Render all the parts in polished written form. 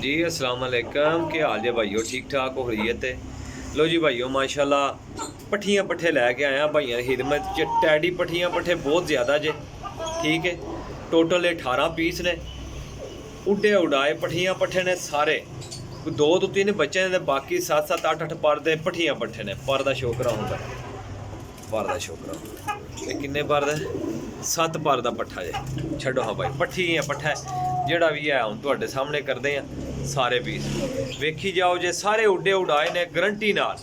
जी अस्सलाम वालेकुम, क्या हाल जे भाईओ? ठीक ठाक हो खरीत है? लो जी भाईओ, माशाल्लाह पट्ठियाँ पट्ठे लैके आया भाइयों की खिदमत च। टैडी पट्ठियाँ पट्ठे बहुत ज़्यादा जे, ठीक है। टोटल 18 पीस ने, उड्डे उड़ाए पट्ठियाँ पट्ठे ने सारे। दो तो तीन बच्चे ने, बाकी 7-7 8-8 पर दे पट्ठियाँ पट्ठे ने। पर दा शो कराऊंगा, पर दा शो कराऊंगा। ते किन्ने पर दा? 7 पर दा पट्ठा जे। छड्डो हाँ भाई, पट्ठी या पट्ठा ਜਿਹੜਾ ਵੀ ਹੈ ਹੁਣ ਤੁਹਾਡੇ ਸਾਹਮਣੇ ਕਰਦੇ ਆ ਸਾਰੇ ਪੀਸ। ਵੇਖੀ ਜਾਓ ਜੇ ਸਾਰੇ ਉੱਡੇ ਉਡਾਏ ਨੇ ਗਰੰਟੀ ਨਾਲ।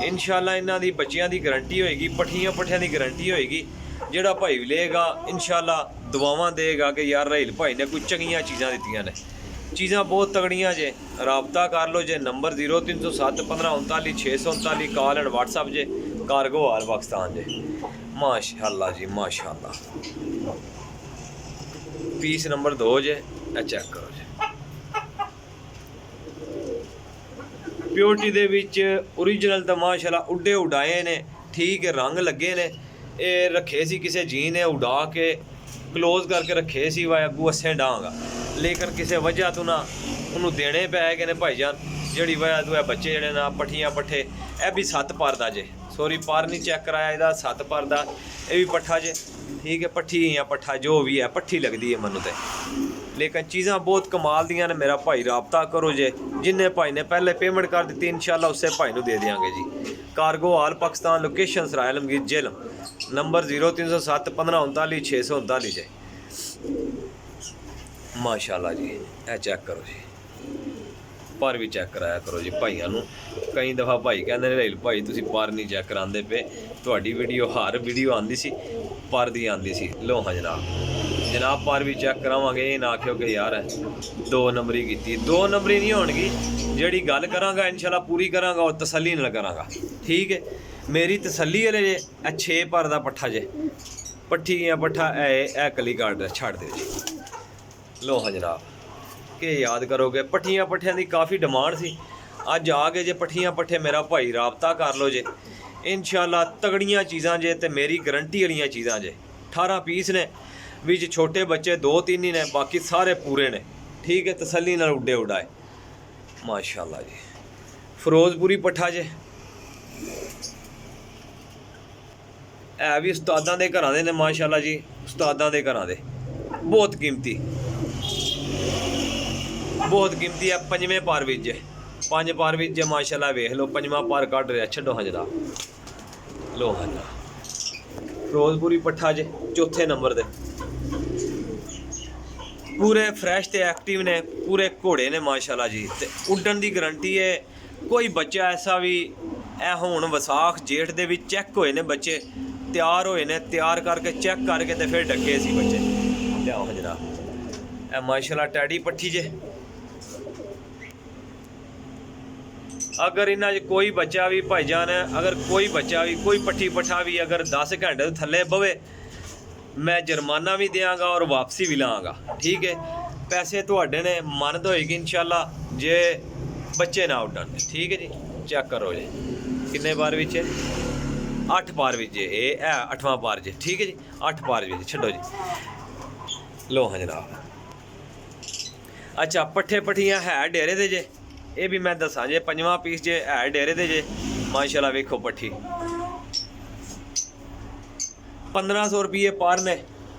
ਇਨਸ਼ਾਅੱਲਾ ਇਹਨਾਂ ਦੀ ਬੱਚਿਆਂ ਦੀ ਗਰੰਟੀ ਹੋਏਗੀ, ਪੱਠੀਆਂ ਪੱਠਿਆਂ ਦੀ ਗਰੰਟੀ ਹੋਏਗੀ। ਜਿਹੜਾ ਭਾਈ ਲਏਗਾ ਇਨਸ਼ਾਅੱਲਾ ਦੁਆਵਾਂ ਦੇਗਾ ਕਿ ਯਾਰ ਰਾਹੀਲ ਭਾਈ ਨੇ ਕੋਈ ਚੰਗੀਆਂ ਚੀਜ਼ਾਂ ਦਿੱਤੀਆਂ ਨੇ। ਚੀਜ਼ਾਂ ਬਹੁਤ ਤਗੜੀਆਂ ਜੇ। ਰਾਬਤਾ ਕਰ ਲਓ ਜੇ, ਨੰਬਰ 0307 1539 639, ਕਾਲ ਐਂਡ WhatsApp ਜੇ। ਕਾਰਗੋ ਹਾਲ ਪਾਕਿਸਤਾਨ ਜੇ। ਮਾਸ਼ਾਅੱਲਾ ਜੀ ਮਾਸ਼ਾਅੱਲਾ। पीस नंबर 2 जे, चेक करो जी। प्योरिटी दे विच ओरिजिनल तो माशाल्लाह उड्डे उड़ाए ने, ठीक है। रंग लगे ने, ये रखे सी किसी जी ने उड़ा के क्लोज करके रखे सी वा अगू अस्सें डांगा, लेकिन किसी वजह तो ना उन्होंने देने पै गए ने भाईजान। जिहड़ी वजह तो बच्चे जिहड़े ना पट्ठियां पट्ठे, यह भी 7 पर दा जे। सॉरी पर नहीं चेक कराया, इहदा 7 पर दा ये भी पट्ठा जे, ठीक है। पट्ठी या पट्ठा जो भी है, पट्ठी लगती है मनु तो, लेकिन चीज़ां बहुत कमाल दियां ने। मेरा भाई राबता करो जे, जिन्हें भाई ने पहले पेमेंट कर दी इंशाल्लाह उससे भाई नूं दे देंगे जी। कार्गो हाल पाकिस्तान, लोकेशन सराय आलमगीर जेल, नंबर 0307 1539 639 जे। माशाल्लाह जी, ए चेक करो जी। पर भी चेक कराया करो जी भाइयों नूं। कई दफ़ा भाई कहते हैं राहील भाई तुसीं पर नहीं चेक करांदे पे, तुहाडी वीडियो हर वीडियो आंदी सी पर दी आंदी सी। लो हाँ जनाब पर भी चेक करावांगे। ये ना आखिओ कि यार 2 नंबरी कीती, 2 नंबरी नहीं होणगी। जिहड़ी गल करांगा इंशाल्लाह पूरी करांगा और तसल्ली नाल करांगा, ठीक है। मेरी तसल्ली वाले जे 6 पर दा पट्ठा जे, पट्ठी या पट्ठा ए कली काट छड़ दे जी। लो हाँ जनाब, के याद करोगे पट्ठियाँ पट्ठियाँ की काफ़ी डिमांड सी। अज आ गए जे पट्ठियाँ पट्ठे, मेरा भाई राबता कर लो जे। इंशाल्लाह तगड़ियाँ चीज़ां जे, ते मेरी गारंटी वाली चीज़ां जे। 18 पीस ने, विच छोटे बच्चे 2-3 ही ने, बाकी सारे पूरे ने, ठीक है। तसल्ली नाल उड्डे उड़ाए माशाल्लाह जी। फिरोजपुरी पट्ठा जे, है भी उस्तादां दे घरां दे ने माशाल्लाह जी। उस्तादां दे घरां दे बहुत कीमती, बहुत कीमती है। 5वें पर विच जे, 5 पर विच जे माशाल्लाह। वेख लो 5वां पर कट रहा। छड्डो हाँ जनाब। लो हाँ जनाब, फिरोजपुरी पट्ठा जे, 4थे नंबर दे। पूरे फ्रैश ते एक्टिव ने, पूरे घोड़े ने माशाल्लाह जी। ते उड्डन दी गारंटी है। कोई बच्चा ऐसा भी ए हुण वसाख जेठ दे विच चेक होए ने बच्चे, तैयार होए ने, तैयार करके चेक करके ते फिर डके सी बच्चे। लियाओ हाँ जनाब, ए माशाल्लाह टैडी पट्ठी जे। अगर इन्हां च कोई बच्चा भी भाईजान है, अगर कोई बच्चा भी कोई पट्ठी पट्ठा भी अगर 10 घंटे तो थल्ले बवे, मैं जुर्माना भी देंगा और वापसी भी लाँगा, ठीक है। पैसे तुहाडे ने, मानद होएगी इंशाल्लाह जे बच्चे ना उड्डन, ठीक है जी। चेक करो जी किन्ने बार विच 8 पार विच जे, ये है 8वां पार जे, ठीक है जी। 8 पार विच छड्डो जी। लो हाँ जनाब, अच्छा पट्ठे पट्ठियाँ है डेरे दे जे। ये भी मैं दसा जे 5वां पीस जे, है डेरे दे जे माशाल्लाह। वेखो पट्ठी 1500 रुपये पर ने।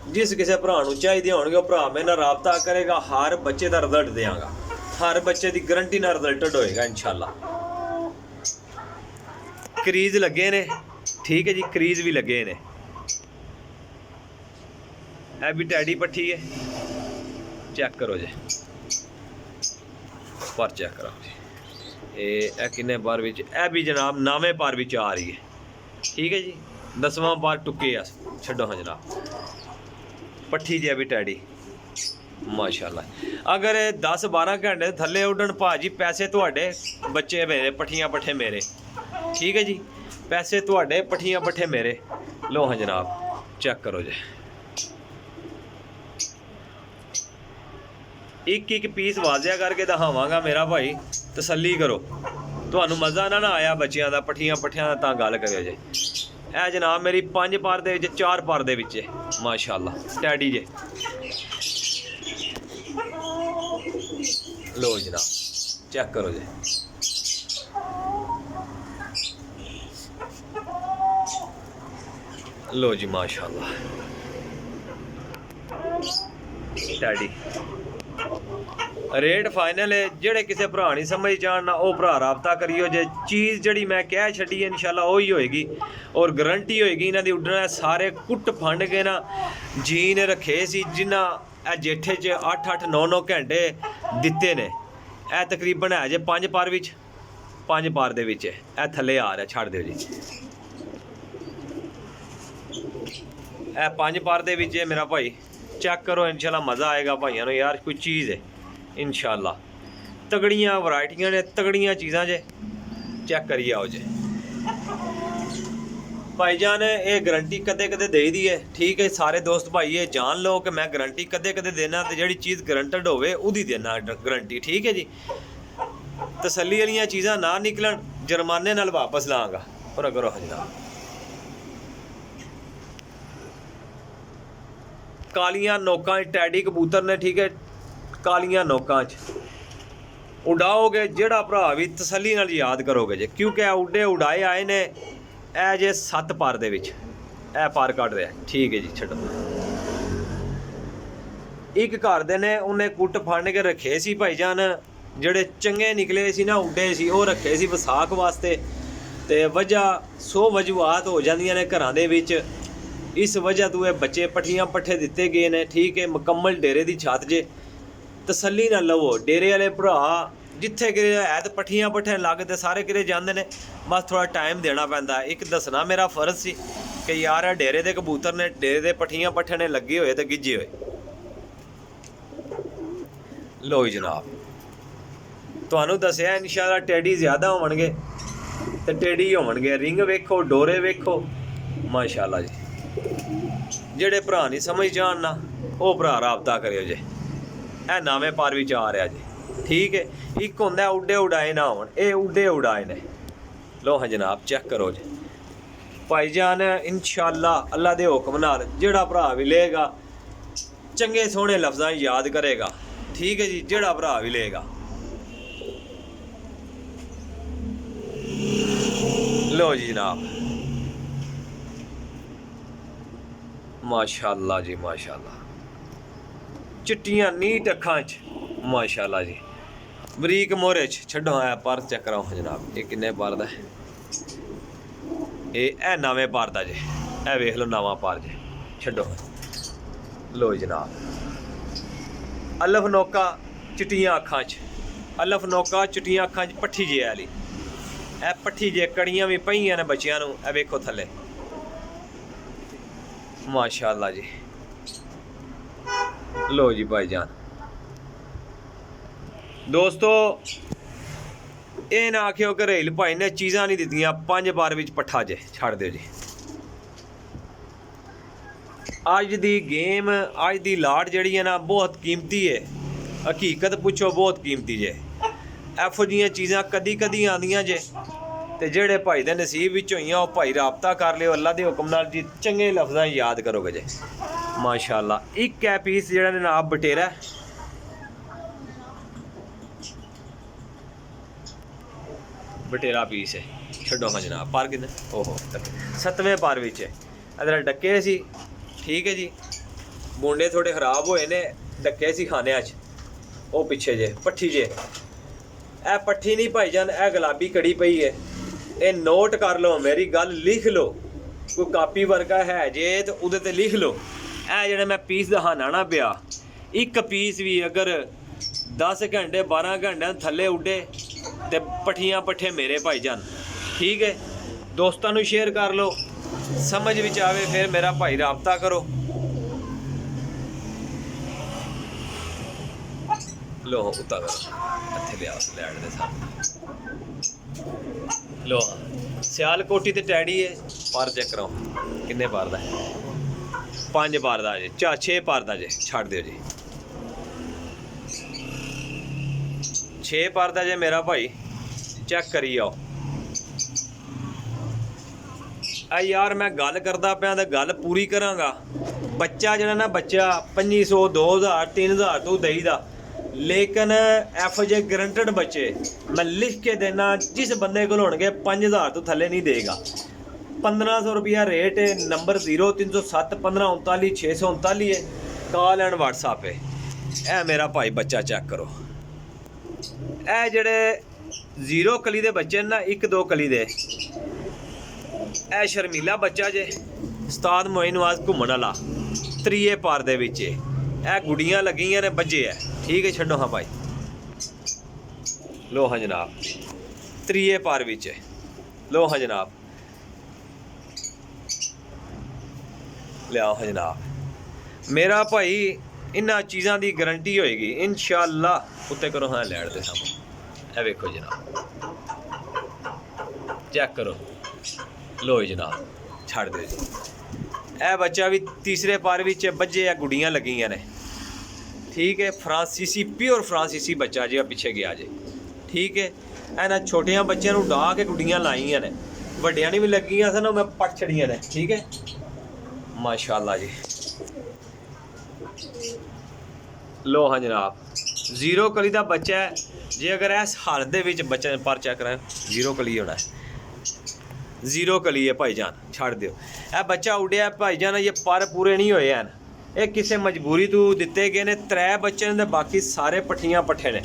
जिस किसी भरा नूं चाहिए होणगे वो भरा मेरे नाल राबता करेगा, हर बच्चे का रिजल्ट देंगा, हर बच्चे की गारंटी नाल रिजल्ट होएगा इंशाल्लाह। क्रीज लगे ने, ठीक है जी, क्रीज भी लगे ने। यह भी टैडी पट्ठी है, चेक करो जी। पर चेक करो जी, ये किन्ने बार विच, ए भी जनाब 9वें पार विच आ रही है, ठीक है जी। 10वां पार टुके आ। छड्डो हाँ जनाब, पट्ठी जी भी टैडी माशाल्लाह। अगर 10-12 घंटे थल्ले उड्डन भाजी, पैसे तुहाडे, बच्चे मेरे, पट्ठियाँ पट्ठे मेरे, ठीक है जी। पैसे तुहाडे, पट्ठियाँ पट्ठे मेरे। लो हाँ जनाब, चेक करो जी। एक पीस वाजिया करके दिखावांगा मेरा भाई, तसल्ली करो। तुहानू मज़ा ना आया बच्चियां दा, पट्ठियां पट्ठियां दा, तां गल करियो जे। ए जनाब मेरी 5 पर दे विच 4 पर दे विच माशाल्लाह टैडी जे। लो जनाब चेक करो जी, लो जी माशाल्लाह टैडी। रेट फाइनल है, जेड़े किसी भरा नहीं समझ जान ना वो भरा रबता करियो जे। चीज़ जड़ी मैं कह छड़ी है इंशाल्लाह वही होएगी और गारंटी होएगी इन्हां दी उड्डण। सारे कुट फंड के ना जीन रखे सी जिन्हां ए जेठे च 8-8 9-9 घंटे दिते ने। ए तकरीबन है जे 5 पार विच, 5 पार दे विच ए थल्ले आ रहा, छड़ दिओ जी। ए 5 पार दे विच मेरा भाई चेक करो, इंशाल्लाह मज़ा आएगा भाइयों नूं यार। कोई चीज़ है इंशाल्लाह, तगड़ियां वैरायटियां ने, तगड़ियां चीज़ां जे, चेक करिए आओ जे। भाईजान ये गारंटी कदे कदे दे दी है, ठीक है सारे दोस्त भाई ये जान लो कि मैं गारंटी कदे कदे देना, तो जिहड़ी चीज़ गारंटेड होवे उहदी देना गारंटी, ठीक है जी। तसल्ली वालियां चीज़ां ना निकलन जुर्माने नाल वापस लांगा और करो हजरा। कालियां नोकां टैडी कबूतर ने, ठीक है कालियां नोकां च उड़ाओगे जेड़ा भरा भी तसल्ली नाल याद करोगे जे, क्योंकि उड्डे उड़ाए आए ने। ए जे 7 पार दे विच ए पार कट रहा, ठीक है जी छड्डो। एक घर दे ने उन्हें कुट फंड के रखे सी भाईजान, जेड़े चंगे निकले सी ना उड्डे सी वो रखे सी विसाख वास्ते। ते वजह 100 वजूहात हो जांदियां ने घरां दे विच, इस वजह तो ये बच्चे पट्ठियां पट्ठे दिते गए ने, ठीक है मुकम्मल डेरे दी छत जे। तसल्ली ना लवो, डेरे वाले भरा जिथे किरे है तो पट्ठियां पट्ठे लगते सारे किरे जाते हैं, बस थोड़ा टाइम देना पैंदा है। एक दसना मेरा फर्ज सी कि यार डेरे दे कबूतर ने, डेरे दे पट्ठियां पट्ठे ने लगे हुए तो गिज्जे हुए। लो जनाब तुहानू दसिया इंशाल्लाह टेडी ज़्यादा होणगे तो टेडी होणगे। रिंग वेखो, डोरे वेखो माशाल्लाह जी। जेड़े भरा नहीं समझ जान ना वो भरा राबता करियो जे। ए नवें पार विच आ रहा जी, ठीक है। एक होंदा उड्डे उड़ाए ना होण, ये उड्डे उड़ाए ने। लो हाँ जनाब चेक करो जी भाईजान, इंशाल्लाह अल्लाह दे हुक्म नाल जेड़ा भरा भी लेगा चंगे सोहने लफ्ज़ां याद करेगा, ठीक है जी। जेड़ा भरा भी लेगा लो जी जनाब माशाल्लाह जी माशाल्लाह, चिट्टियां नीट अखां च माशाल्लाह जी, बरीक मोहरे च। छड्डो है पर चेक कराओ जनाब, ये किन्ने पार दा है? ए नवें पार दा जे, ए वेख लो नवां पार जे। छड्डो लो जनाब, अलफ नौका चिट्टियां अखां च, अलफ नौका चिट्टियां अखां च, पट्ठी जे वाली ए पट्ठी जे, कड़ियां भी पईयां ने बच्चियां नूं। ए वेखो थल्ले माशाल्लाह जी। लो जी भाईजान दोस्तों ये ना आखियो कि रेल भाई ने चीज़ां नहीं दित्तियां, 5 बार विच पट्ठा जे, छड़ दिओ जी। अज दी गेम, अज दी लाट जिहड़ी है ना बहुत कीमती है, हकीकत पुछो बहुत कीमती जे। एफो जिहियां चीज़ां कदी कदी आंदियां जे, ते जेड़े भाई दे नसीब विच होइयां वो भाई राबता कर लिओ अल्लाह दे हुक्म नाल जी। चंगे लफ्ज़ां याद करोगे जे माशाल्लाह। एक है पीस जेड़ा जनाब बटेरा, बटेरा पीस है। छड्डो हाँ जनाब पार किन्ने, ओहो 7वें पार विच है। अदर डक्के सी, ठीक है जी। मुंडे थोड़े खराब होए ने, डक्के सी खाने अच वो पिछे जे पट्ठी जे। ए पट्ठी नहीं भाईजान, ए गुलाबी कड़ी पई है। ये नोट कर लो मेरी गल, लिख लो, कोई कापी वर्गा है जे तो उहदे ते लिख लो। ए जेड़ा मैं पीस दहाना ना पिया, एक पीस भी अगर 10 घंटे 12 घंटे थल्ले उड्डे ते पट्ठियां पट्ठे मेरे भाईजान, ठीक है। दोस्तां नूं शेयर कर लो, समझ विच आवे फिर मेरा भाई राबता करो। लो उत्ता करो इत्थे लिया लैंड दे सामने। लो सियालकोटी ते टैडी है, पार चेक कराओ किन्ने पार दा है? 5 पार दा जे, 6 पार दा जे, छड़ दिओ जी। 6 पार दा जे मेरा भाई, चेक करी आओ। यार मैं गल करदा पिया तो गल पूरी करांगा। बच्चा जरा ना बच्चा 2500 2000 3000 तो देई दा, लेकिन एफो जे गारंटेड बच्चे मैं लिख के देना, जिस बंदे को होंगे 5000 तो थले नहीं देगा। 1500 रुपया रेट है। नंबर 0307 15 39 639 है। कॉल एंड व्हाट्सएप है। ए मेरा भाई बच्चा चेक करो। ए जेड़े 0 कली दे बच्चे ना, 1-2 कली दे, ए शर्मीला बच्चा जे उस्ताद मोइन नवाज घूमन वाला त्रीए पार दे विच ए गुड़ियां लगियां ने बजे है। ठीक है, छड्डो हाँ भाई, लो हाँ जनाब, त्रीए पार विच लो हाँ जनाब, लियाओ हाँ जनाब। मेरा भाई इन्हां चीज़ां दी गारंटी होएगी इंशाअल्लाह। उत्ते करो हाँ लैट दे सामने, ए वेखो जनाब, चेक करो, लो जनाब, छड़ दो जी। ए बच्चा भी तीसरे पार विच बजे आ, गुड़ियां लगियां ने। ठीक है, फ्रांसीसी, प्योर फ्रांसीसी बच्चा जी पिछे गया जे। ठीक है, इन्हां छोटियां बच्चों नूं डाह के गुड़ियां लाइयां ने, वड्डियां भी लगियां सन, मैं पट छड़ियां ने। ठीक है, माशाअल्लाह जी। लो हाँ जनाब, 0 कली का बच्चा है जे। अगर इस हालत दे विच बच्चे पर चेक कराएं, 0 कली होना है, 0 कली है भाईजान, छड़ दिओ। ए बच्चा उड़िया भाईजान, ये पर पूरे नहीं होए हैं, ये किसी मजबूरी तो दिते गए ने। 3 बच्चे ने, बाकी सारे पट्ठियां पट्ठे ने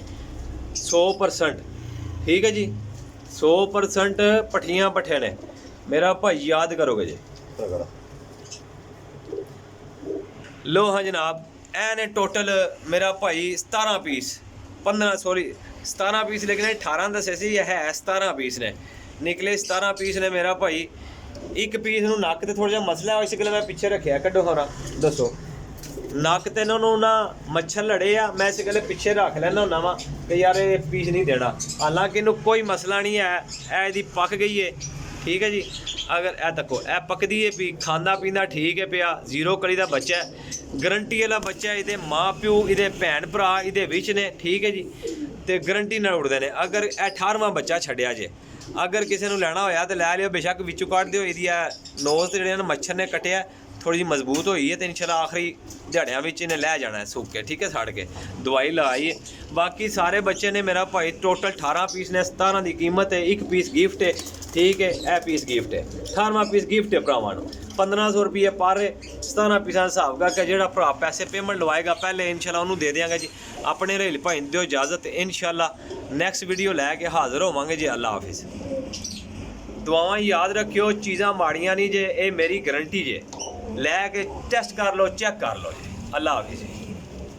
100%। ठीक है जी, 100% पट्ठियां पट्ठे ने। मेरा भाई याद करोगे जी। लो हाँ जनाब, ए ने टोटल मेरा भाई 17 पीस, 17 पीस, लेकिन 18 दसे सी, है 17 पीस ने निकले। 17 पीस ने मेरा भाई। एक पीस नूं नक ते थोड़ा जिहा मसला है, इस गल मैं पिछे रखिया। कड्डो होना दसो, नक ते इन्होंने ना मच्छर लड़े आ, मैं इस गल पिछे रख लैना होना वा कि यार ये पीस नहीं देना। हालांकि इनू कोई मसला नहीं है, ए दी पक गई है। ठीक है जी, अगर ए तको ए पकदी है, पी खांदा पींदा ठीक है पिया। 0 कली का बच्चा है, गारंटी वाला बच्चा है। ये माँ प्यो, ये भैन भरा ये विच ने। ठीक है जी, तो गारंटी नाल उड़दे ने। अगर 18वां बच्चा छड्डिया जे, अगर किसी को लैना होया तो लै लियो, बेशक विचों कट दिओ। इहदी नोज ते जिहड़े मच्छर ने कट्टिया थोड़ी जी मजबूत होई है, तो इंशाल्लाह आखिरी दिहाड़ियां विच इन्हें लै जाना है सुक के। ठीक है, सड़ के दवाई लाई है। बाकी सारे बच्चे ने मेरा भाई टोटल 18 पीस ने। 17 की कीमत है, 1 पीस गिफ्ट है। ठीक है, ए पीस गिफ्ट है, 18वां पीस गिफ्ट है भरावां नूं। 1500 रुपये पर 17 पीसा हिसाब करके जिहड़ा भरा पैसे पेमेंट लवाएगा पहले इंशाल्लाह उन्होंने दे देंगे जी। अपने रेल भाई दिओ इजाजत, इंशाल्लाह नेक्स्ट वीडियो लैके हाजिर होवांगे जी। अल्लाह हाफिज़। दुआवां याद रखियो, चीज़ां माड़ियां नहीं जे, ये मेरी गारंटी जे। लैके टेस्ट कर लो, चेक कर लो जी। अल्लाह हाफिज़।